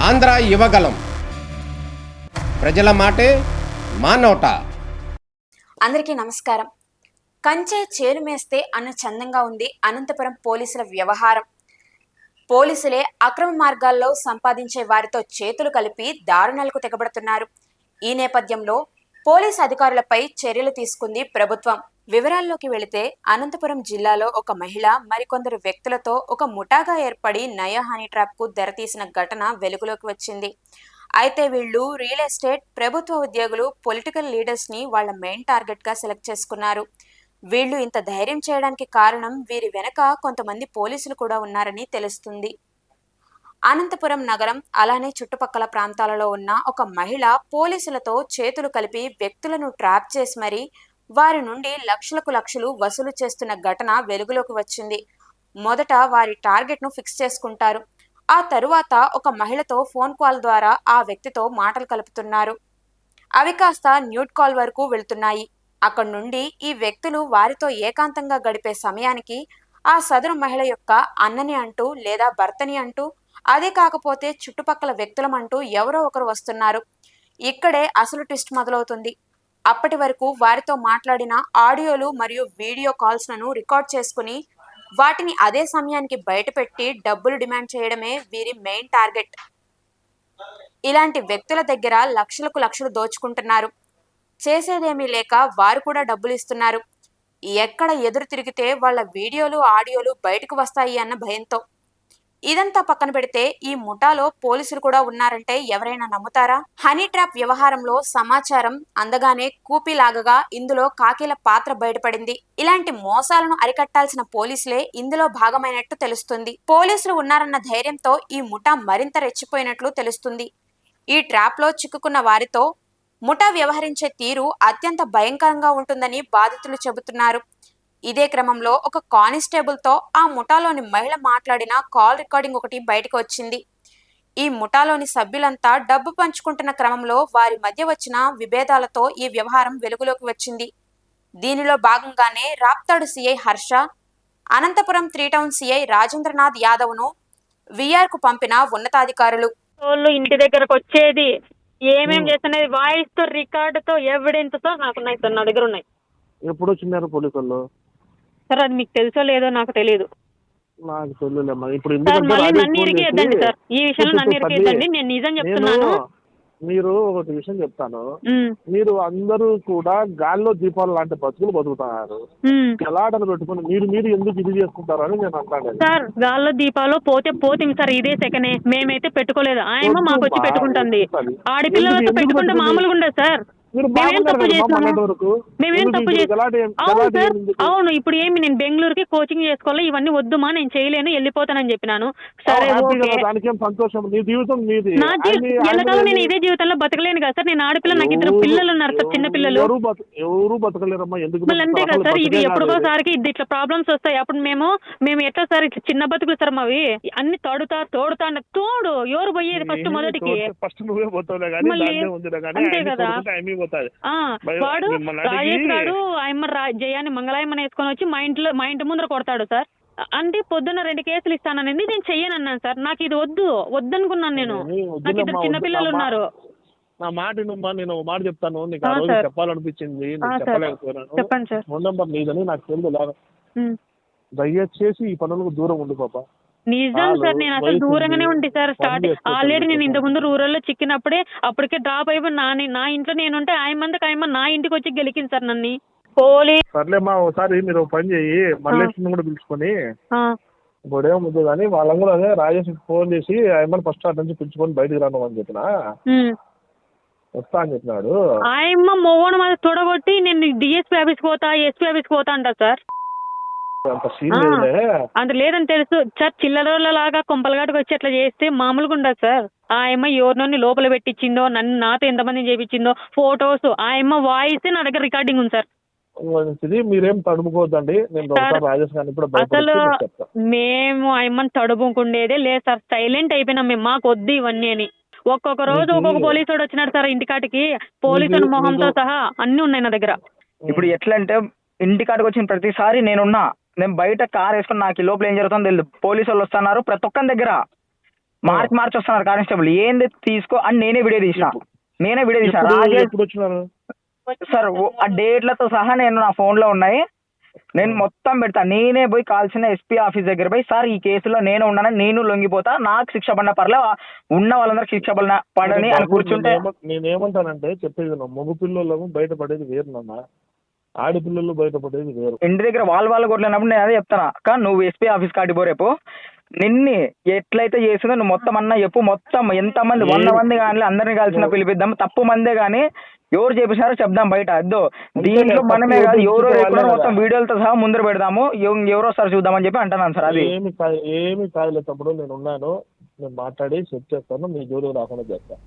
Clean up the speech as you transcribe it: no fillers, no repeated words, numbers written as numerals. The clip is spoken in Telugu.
ఆంధ్ర యువగలం ప్రజల మాటే మా నోట. అందరికీ నమస్కారం. కంచే చేలు మేస్తే అన్న చందంగా ఉంది అనంతపురం పోలీసుల వ్యవహారం. పోలీసులే అక్రమ మార్గాల్లో సంపాదించే వారితో చేతులు కలిపి దారుణాలకు తెగబడుతున్నారు. ఈ నేపథ్యంలో పోలీసు అధికారులపై చర్యలు తీసుకుంది ప్రభుత్వం. వివరాల్లోకి వెళితే అనంతపురం జిల్లాలో ఒక మహిళ మరికొందరు వ్యక్తులతో ఒక ముఠాగా ఏర్పడి నయా హనీ ట్రాప్ కు తెరతీసిన ఘటన వెలుగులోకి వచ్చింది. అయితే వీళ్ళు రియల్ ఎస్టేట్, ప్రభుత్వ ఉద్యోగులు, పొలిటికల్ లీడర్స్ ని వాళ్ళ మెయిన్ టార్గెట్ గా సెలెక్ట్ చేసుకున్నారు. వీళ్ళు ఇంత ధైర్యం చేయడానికి కారణం వీరి వెనక కొంతమంది పోలీసులు కూడా ఉన్నారని తెలుస్తుంది. అనంతపురం నగరం అలానే చుట్టుపక్కల ప్రాంతాలలో ఉన్న ఒక మహిళ పోలీసులతో చేతులు కలిపి వ్యక్తులను ట్రాప్ చేసి మరీ వారి నుండి లక్షలకు లక్షలు వసూలు చేస్తున్న ఘటన వెలుగులోకి వచ్చింది. మొదట వారి టార్గెట్ ను ఫిక్స్ చేసుకుంటారు. ఆ తరువాత ఒక మహిళతో ఫోన్ కాల్ ద్వారా ఆ వ్యక్తితో మాటలు కలుపుతున్నారు. అవి కాస్త న్యూడ్ కాల్ వరకు వెళ్తున్నాయి. అక్కడి నుండి ఈ వ్యక్తులు వారితో ఏకాంతంగా గడిపే సమయానికి ఆ సదరు మహిళ యొక్క అన్నని అంటూ లేదా భర్తని అంటూ, అదే కాకపోతే చుట్టుపక్కల వ్యక్తులమంటూ ఎవరో ఒకరు వస్తున్నారు. ఇక్కడే అసలు ట్విస్ట్ మొదలవుతుంది. అప్పటి వరకు వారితో మాట్లాడిన ఆడియోలు మరియు వీడియో కాల్స్లను రికార్డ్ చేసుకుని వాటిని అదే సమయానికి బయటపెట్టి డబ్బులు డిమాండ్ చేయడమే వీరి మెయిన్ టార్గెట్. ఇలాంటి వ్యక్తుల దగ్గర లక్షలకు లక్షలు దోచుకుంటున్నారు. చేసేదేమీ లేక వారు కూడా డబ్బులు ఇస్తున్నారు. ఎక్కడ ఎదురు తిరిగితే వాళ్ళ వీడియోలు, ఆడియోలు బయటకు వస్తాయి అన్న భయంతో. ఇదంతా పక్కన పెడితే ఈ ముఠాలో పోలీసులు కూడా ఉన్నారంటే ఎవరైనా నమ్ముతారా? హనీ ట్రాప్ వ్యవహారంలో సమాచారం అందగానే కూపీలాగగా ఇందులో కాకీల పాత్ర బయటపడింది. ఇలాంటి మోసాలను అరికట్టాల్సిన పోలీసులే ఇందులో భాగమైనట్టు తెలుస్తుంది. పోలీసులు ఉన్నారన్న ధైర్యంతో ఈ ముఠా మరింత రెచ్చిపోయినట్లు తెలుస్తుంది. ఈ ట్రాప్ లో చిక్కుకున్న వారితో ముఠా వ్యవహరించే తీరు అత్యంత భయంకరంగా ఉంటుందని బాధితులు చెబుతున్నారు. ఇదే క్రమంలో ఒక కానిస్టేబుల్ తో ఆ ముఠాలోని మహిళ మాట్లాడిన కాల్ రికార్డింగ్ ఒకటి బయటకు వచ్చింది. ఈ ముఠాలోని సభ్యులంతా డబ్బు పంచుకుంటున్న క్రమంలో వారి మధ్య వచ్చిన విభేదాలతో ఈ వ్యవహారం వెలుగులోకి వచ్చింది. దీనిలో భాగంగానే Raptadu CI Harsha, Anantapuram 3 town CI Rajendranath Yadav ను విఆర్ కు పంపిన ఉన్నతాధికారులు. ఇంటి దగ్గరకు వచ్చేది ఏమేం చేస్తున్నది వాయిస్ తో, రికార్డు తో, ఎవిడెన్స్ తో నాకున్నాయి సార్, నా దగ్గర ఉన్నాయి. ఎప్పుడు వచ్చినారు పోలీసు వాళ్ళు? సార్ అది మీకు తెలుసో లేదో నాకు తెలియదు. నాకు తెలియలేమ్మా. ఇప్పుడు సార్ మళ్ళీ నన్ను ఇరికేద్దండి సార్, ఈ విషయంలో నన్ను ఇరికేద్దండి. నేను నిజం చెప్తున్నాను. మీరు ఒక విషయం చెప్తాను. మీరు అందరూ కూడా గాల్లో దీపాలు లాంటి బతుకులు బతుకుతున్నారు. గలాటలు పెట్టుకుని మీరు ఎందుకు ఇది చేసుకుంటారు అని నేను అంటాను. సార్ గాల్లో దీపాలు పోతే పోతుంది సార్, ఇదే సెకండ్. మేమైతే పెట్టుకోలేదు, ఆయన మాకు వచ్చి పెట్టుకుంటుంది. ఆడపిల్లలతో పెట్టుకుంటే మామూలుగా ఉండదు సార్. మేమేం తప్పు చేసాము? అవును సార్, అవును. ఇప్పుడు ఏమి నేను బెంగళూరుకి కోచింగ్ చేసుకోవాలి, ఇవన్నీ వద్దుమా, నేను చేయలేను, వెళ్ళిపోతానని చెప్పినాను. సరే ఓకే. ఎల్లకాలం నేను ఇదే జీవితంలో బతకలేను కదా సార్. నేను ఆడపిల్ల, నాకు 2 పిల్లలు ఉన్నారు సార్, చిన్న పిల్లలు. మళ్ళీ అంతే కదా సార్, ఇది ఎప్పుడుకోసారికి ఇట్లా ప్రాబ్లమ్స్ వస్తాయి. అప్పుడు మేము ఎట్లా సార్, ఇట్లా చిన్న బతుకులు సార్ మావి. అన్ని తోడుతా తోడు ఎవరు పోయేది ఫస్ట్ మొదటికి? మళ్ళీ అంతే కదా. వాడు రాజేష్ గారు ఆయమ్మ జయాన్ని మంగళాయమ్మని వేసుకొని వచ్చి మా ఇంటి ముందర కొడతాడు సార్. అంటే పొద్దున్న 2 కేసులు ఇస్తానని నేను చెయ్యనన్నాను సార్. నాకు ఇది వద్దనుకున్నాను. నేను నాకు 2 చిన్నపిల్లలు ఉన్నారు. నా మాట నేను మాట చెప్తాను. నీకు ఆ రోజు చెప్పాలనిపించింది, చెప్పలేకపోయినాను. చెప్పండి సార్. ఫోన్ నెంబర్ నీదని నాకు తెలియదు. దయచేసి ఈ పనులకు దూరం ఉండి పాప. నిజం సార్, నేను అసలు దూరంగానే ఉంటే సార్. ఆల్రెడీ నేను ఇంత ముందు రూరల్లో చిక్కినప్పుడే అప్పటికే డ్రాప్ అయిపోయి నా ఇంట్లో నేనుంటే ఆయమ్మ నా ఇంటికి వచ్చి గెలికింది సార్ నన్ను పోలీస్. సర్లేమ్మా, ఒకసారి మీరు పని చేయి, మల్లేశ్వరిని కూడా పిలుచుకొని ఇప్పుడేమో ముద్దు కానీ వాళ్ళని కూడా అదే రాజేష్ ఫోన్ చేసి ఆయమ్మని ఫస్ట్ స్టార్ట్ నుంచి పిలుచుకొని బయటకు రాను అని చెప్పిన వస్తా అని చెప్పినాడు. ఆయమ్మ మొగోడు మీద తొడగొట్టి నేను డిఎస్పీ ఆఫీస్కి పోతా, ఎస్పీ ఆఫీస్కి పోతా అంట సార్. అంత లేదని తెలుసు సార్. చిల్లరలాగా కొంపలగాటికి వచ్చి అట్లా చేస్తే మామూలుగా ఉండదు సార్. ఆ అమ్మ ఎవరినోని లోపల పెట్టించిందో, నాతో ఎంతమంది చేపించిందో ఫోటోస్, ఆ అమ్మ వాయిస్ నా దగ్గర రికార్డింగ్ ఉంది సార్. మీరేం తడుముకోవద్దండి. అసలు మేము ఆ అమ్మని తడుముకుండేదే లేదు సార్. సైలెంట్ అయిపోయినాం మేము, మాకు వద్దు ఇవన్నీ అని. ఒక్కొక్క రోజు ఒక్కొక్క పోలీసు వాడు వచ్చినాడు సార్ ఇంటికాటికి. పోలీసు మొహంతో సహా అన్ని ఉన్నాయి నా దగ్గర. ఇప్పుడు ఎట్లా అంటే ఇంటికాటికి వచ్చిన ప్రతిసారి నేను బయట కార్ వేసుకుని నాకు లోపల ఏం జరుగుతుందో తెలియదు. పోలీసు వాళ్ళు వస్తున్నారు ప్రతి ఒక్కరి దగ్గర. మార్చి వస్తున్నారు కానిస్టేబుల్, ఏంది తీసుకో అని నేనే వీడియో తీసిన రాజేష్ ఎప్పుడు వచ్చినారు? సార్ ఆ డేట్లతో సహా నేను నా ఫోన్ లో ఉన్నాయి, నేను మొత్తం పెడతా. నేనే పోయి కాల్సిన ఎస్పీ ఆఫీస్ దగ్గర పోయి, సార్ ఈ కేసులో నేను ఉన్నానని, నేను లొంగిపోతా, నాకు శిక్ష పడిన పర్లే, ఉన్న వాళ్ళందరూ శిక్ష పడని అని కూర్చుంటే. నేనేమంటానంటే చెప్పేది మగ పిల్లలు బయటపడేది వేరునమ్మా, ఆడపిల్లలు బయటపడేది వేరు. ఇంటి దగ్గర వాళ్ళు కొట్టలేనప్పుడు నేను అదే చెప్తాను. కానీ నువ్వు ఎస్పీ ఆఫీస్ కాటి పో రేపు, నిన్ని ఎట్లయితే చేసిందో నువ్వు మొత్తం అన్నా చెప్పు, మొత్తం ఎంతమంది 100 మంది కానీ అందరిని కలిసిన పిలిపిద్దాం, తప్పు మందే కానీ ఎవరు చేపించారో చెప్దాం బయట. అద్దో దీంట్లో మనమే కాదు, ఎవరో మొత్తం వీడియోలతో సహా ముందర పెడదాము, ఎవరో సార్ చూద్దామని చెప్పి అంటున్నాను సార్. అది ఏమి కాదులే తమ్ముడు, నేను ఉన్నాను, నేను మాట్లాడి సెట్ చేస్తాను, మీ జోలికి రాకుండా చేస్తాను.